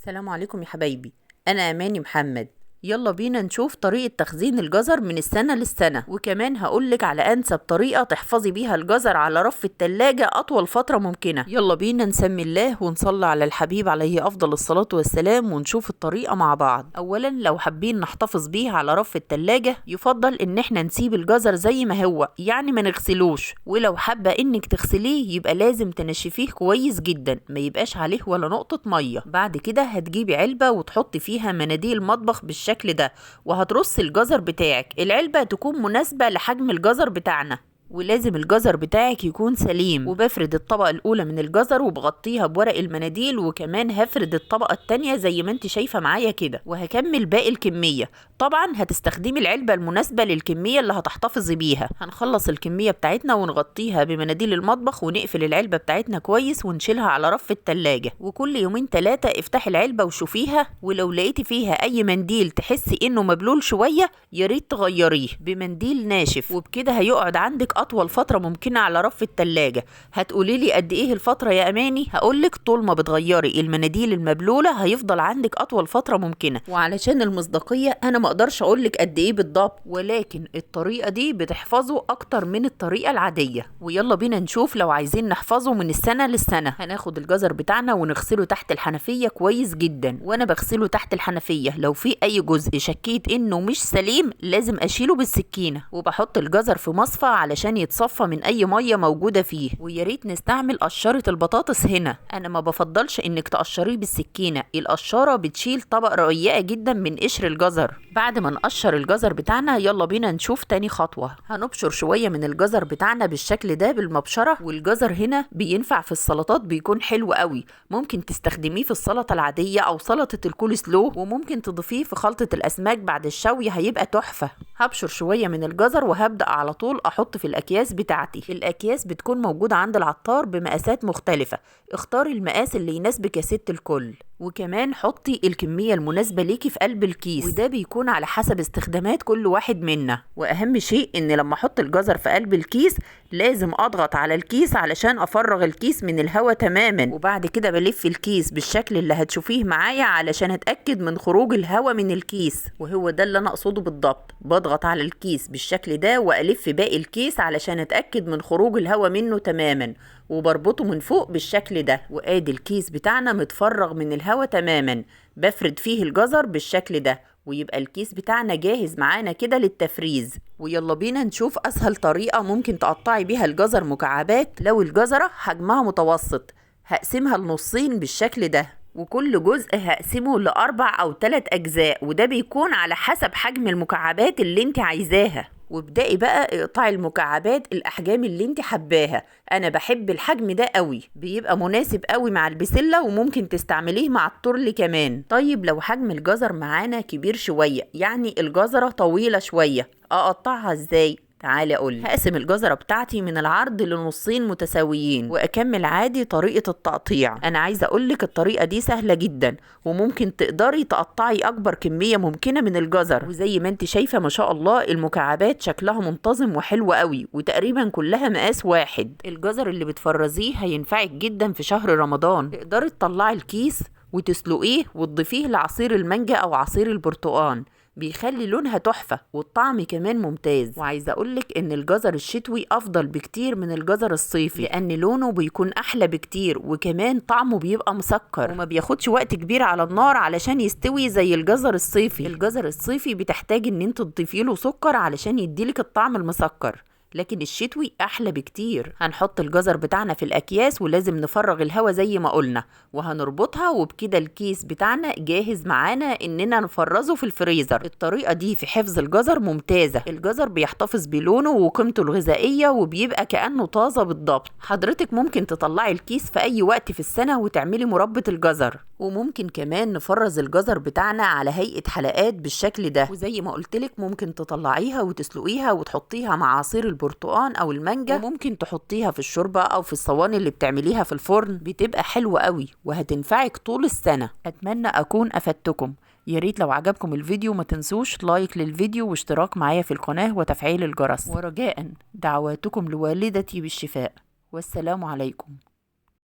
السلام عليكم يا حبايبي. انا اماني محمد. يلا بينا نشوف طريقة تخزين الجزر من السنة للسنة، وكمان هقولك على انسب طريقة تحفظي بيها الجزر على رف التلاجة اطول فترة ممكنة. يلا بينا نسمي الله ونصلي على الحبيب عليه افضل الصلاة والسلام ونشوف الطريقة مع بعض. اولا لو حابين نحتفظ بيها على رف التلاجة يفضل ان احنا نسيب الجزر زي ما هو، يعني ما نغسلوش، ولو حابة انك تغسليه يبقى لازم تنشفيه كويس جدا، ما يبقاش عليه ولا نقطة مية. بعد كده هتجيبي علبة وتحطي فيها مناديل مطبخ بالشكل ده، وهترصي الجزر بتاعك. العلبة تكون مناسبة لحجم الجزر بتاعنا، ولازم الجزر بتاعك يكون سليم. وبفرد الطبقة الأولى من الجزر وبغطيها بورق المناديل، وكمان هفرد الطبقة التانية زي ما انت شايفة معايا كده، وهكمل باقي الكمية. طبعا هتستخدمي العلبة المناسبة للكمية اللي هتحتفظي بيها. هنخلص الكمية بتاعتنا ونغطيها بمناديل المطبخ ونقفل العلبة بتاعتنا كويس ونشيلها على رف التلاجة. وكل يومين 3 افتحي العلبة وشوفيها، ولو لقيتي فيها أي منديل تحسي إنه مبلول شوية ياريت تغيريه بمنديل ناشف، وبكده هيقعد عندك أطول فترة ممكنة على رف التلاجة. هتقولي لي قد إيه الفترة يا أماني؟ هقولك طول ما بتغيري المناديل المبلولة هيفضل عندك أطول فترة ممكنة. وعلشان المصداقية أنا ما اقدرش اقولك قد ايه بالضبط، ولكن الطريقة دي بتحفظه اكتر من الطريقة العادية. ويلا بينا نشوف لو عايزين نحفظه من السنة للسنة. هناخد الجزر بتاعنا ونغسله تحت الحنفية كويس جدا، وانا بغسله تحت الحنفية. لو في اي جزء شكيت انه مش سليم لازم اشيله بالسكينة، وبحط الجزر في مصفى علشان يتصفى من اي مية موجودة فيه. ويا ريت نستعمل قشرة البطاطس هنا، انا ما بفضلش انك تقشريه بالسكينة، القشارة بتشيل طبقة رقيقة جدا من قشر الجزر. بعد ما نقشر الجزر بتاعنا يلا بينا نشوف تاني خطوة. هنبشر شوية من الجزر بتاعنا بالشكل ده بالمبشرة. والجزر هنا بينفع في السلطات، بيكون حلو قوي. ممكن تستخدميه في السلطة العادية او سلطة الكول سلو، وممكن تضيفيه في خلطة الاسماك بعد الشوي، هيبقى تحفة. هبشر شوية من الجزر وهبدأ على طول احط في الاكياس بتاعتي. الاكياس بتكون موجودة عند العطار بمقاسات مختلفة، اختاري المقاس اللي يناسبك يا ست الكل. وكمان حطي الكمية المناسبة ليكي في قلب الكيس، وده بيكون على حسب استخدامات كل واحد منا. واهم شيء ان لما احط الجزر في قلب الكيس لازم اضغط على الكيس علشان افرغ الكيس من الهواء تماما. وبعد كده بلف الكيس بالشكل اللي هتشوفيه معايا علشان اتأكد من خروج الهواء من الكيس، وهو ده اللي انا اقصده بالضبط. بضغط على الكيس بالشكل ده والف باقي الكيس علشان اتأكد من خروج الهواء منه تماما، وبربطه من فوق بالشكل ده. وادي الكيس بتاعنا متفرغ من الهواء تماما. بفرد فيه الجزر بالشكل ده، ويبقى الكيس بتاعنا جاهز معانا كده للتفريز. ويلا بينا نشوف اسهل طريقة ممكن تقطعي بيها الجزر مكعبات. لو الجزرة حجمها متوسط هقسمها لنصين بالشكل ده، وكل جزء هقسمه ل4 أو 3 أجزاء، وده بيكون على حسب حجم المكعبات اللي انت عايزاها. وابدأي بقى اقطعي المكعبات الأحجام اللي انت حباها. أنا بحب الحجم ده قوي، بيبقى مناسب قوي مع البسلة، وممكن تستعمليه مع الترل كمان. طيب لو حجم الجزر معانا كبير شوية، يعني الجزرة طويلة شوية، أقطعها ازاي؟ تعالي اقول. هقسم الجزره بتاعتي من العرض لنصين متساويين واكمل عادي طريقه التقطيع. انا عايزه اقولك الطريقه دي سهله جدا، وممكن تقدري تقطعي اكبر كميه ممكنه من الجزر. وزي ما انت شايفه ما شاء الله المكعبات شكلها منتظم وحلو قوي، وتقريبا كلها مقاس واحد. الجزر اللي بتفرزيه هينفعك جدا في شهر رمضان. تقدري تطلعي الكيس وتسلقيه وتضيفيه لعصير المانجا او عصير البرتقال، بيخلي لونها تحفة والطعم كمان ممتاز. وعايزة اقولك ان الجزر الشتوي افضل بكتير من الجزر الصيفي، لان لونه بيكون احلى بكتير، وكمان طعمه بيبقى مسكر وما بياخدش وقت كبير على النار علشان يستوي زي الجزر الصيفي. الجزر الصيفي بتحتاج ان انت تضيفي له سكر علشان يديلك الطعم المسكر، لكن الشتوي احلى بكتير. هنحط الجزر بتاعنا في الاكياس، ولازم نفرغ الهواء زي ما قلنا، وهنربطها، وبكده الكيس بتاعنا جاهز معانا اننا نفرزه في الفريزر. الطريقة دي في حفظ الجزر ممتازة. الجزر بيحتفظ بلونه وقيمته الغذائية، وبيبقى كأنه طازة بالضبط. حضرتك ممكن تطلعي الكيس في اي وقت في السنة وتعملي مربى الجزر، وممكن كمان نفرز الجزر بتاعنا على هيئة حلقات بالشكل ده. وزي ما قلتلك ممكن تطلعيها وتسلقيها وتحطيها مع عصير البرتقان او المانجا، وممكن تحطيها في الشوربة او في الصواني اللي بتعمليها في الفرن، بتبقى حلوة قوي وهتنفعك طول السنة. اتمنى اكون افدتكم. يا ريت لو عجبكم الفيديو ما تنسوش لايك للفيديو واشتراك معايا في القناة وتفعيل الجرس، ورجاء دعواتكم لوالدتي بالشفاء. والسلام عليكم.